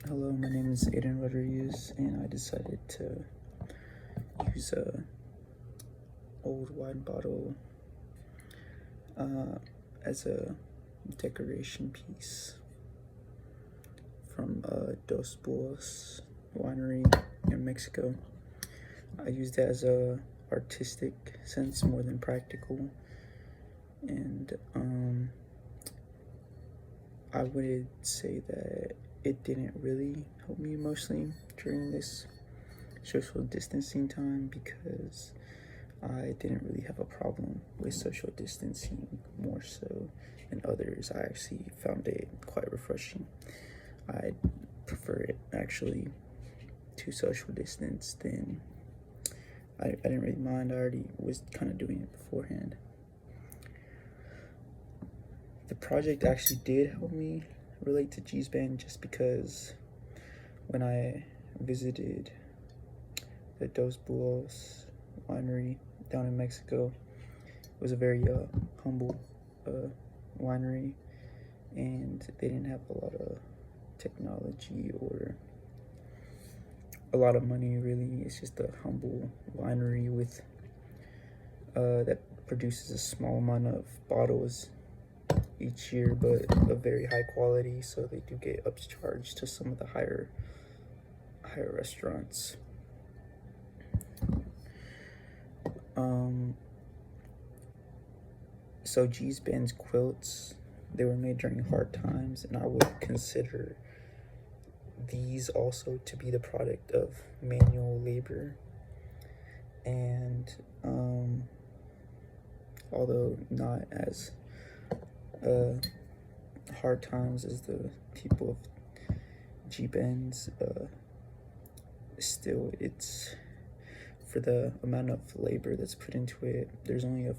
Hello, my name is Aiden Rodriguez, and I decided to use a old wine bottle as a decoration piece from Dos Buos winery in Mexico. I used it as a artistic sense more than practical, and I would say that it didn't really help me emotionally during this social distancing time because I didn't really have a problem with social distancing more so than others. I actually found it quite refreshing. I prefer it actually to social distance than I didn't really mind. I already was kind of doing it beforehand. The project actually did help me relate to G's Band just because when I visited the Dos Buos winery down in Mexico, it was a very humble winery, and they didn't have a lot of technology or a lot of money really. It's just a humble winery with that produces a small amount of bottles each year, but of very high quality, so they do get upcharged to some of the higher restaurants. So G's Band's quilts, they were made during hard times, and I would consider these also to be the product of manual labor. And although not as hard times as the people of G-Benz, still it's for the amount of labor that's put into it. There's only a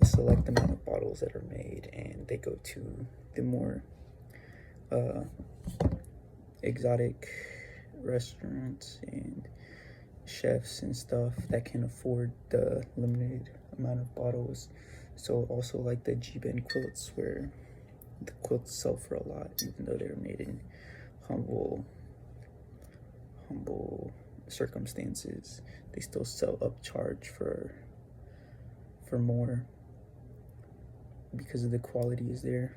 select amount of bottles that are made, and they go to the more exotic restaurants and chefs and stuff that can afford the limited amount of bottles. So also like the G-Bend quilts, where the quilts sell for a lot even though they're made in humble circumstances, they still sell upcharge for more because of the quality is there.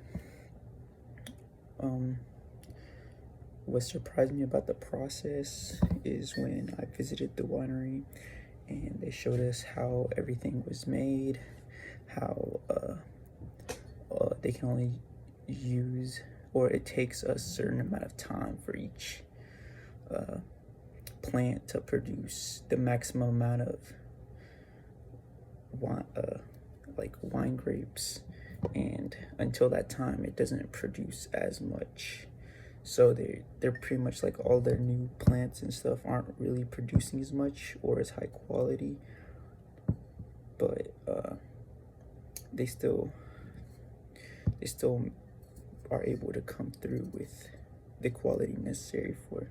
What surprised me about the process is when I visited the winery and they showed us how everything was made, how they can only use, or it takes a certain amount of time for each plant to produce the maximum amount of wine grapes, and until that time it doesn't produce as much. So they're pretty much like all their new plants and stuff aren't really producing as much or as high quality, but they still are able to come through with the quality necessary for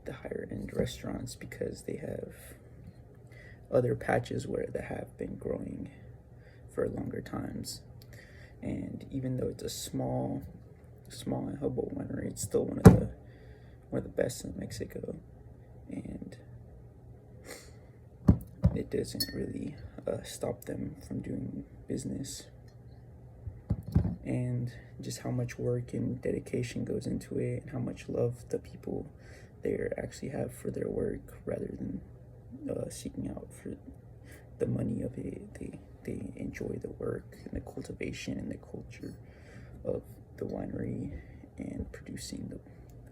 the higher end restaurants because they have other patches where they have been growing for longer times. And even though it's a small and humble winery, it's still one of the best in Mexico, and it doesn't really stop them from doing business. And just how much work and dedication goes into it, and how much love the people there actually have for their work rather than seeking out for the money of it. They enjoy the work and the cultivation and the culture of the winery and producing the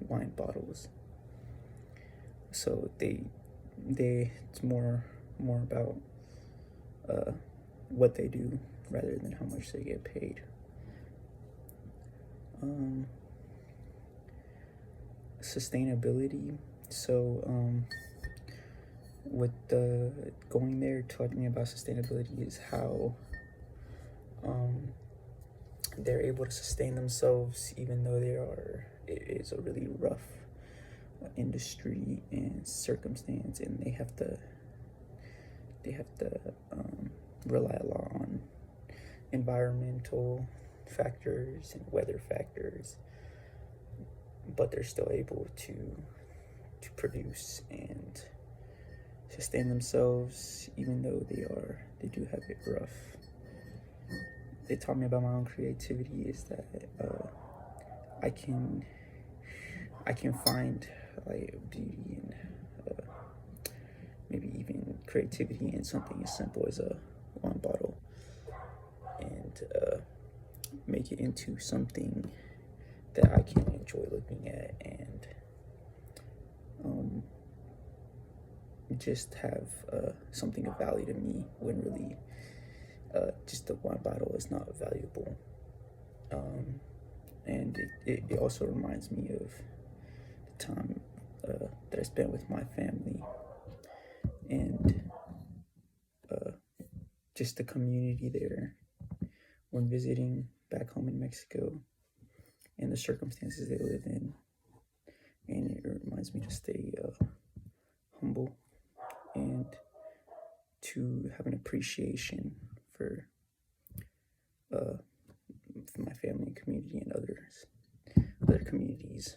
wine bottles. So it's more about what they do rather than how much they get paid. Sustainability. So with the going there, talking about sustainability is how they're able to sustain themselves even though it is a really rough industry and circumstance, and they have to rely a lot on environmental factors and weather factors but they're still able to produce and sustain themselves, even though they do have it rough. They taught me about my own creativity is that I can find like beauty and maybe even creativity in something as simple as a wine bottle, and make it into something that I can enjoy looking at, and just have something of value to me when really just a wine bottle is not valuable. And it also reminds me of the time that I spent with my family, and just the community there when visiting back home in Mexico, and the circumstances they live in. And it reminds me to stay humble and to have an appreciation for my family and community and other communities.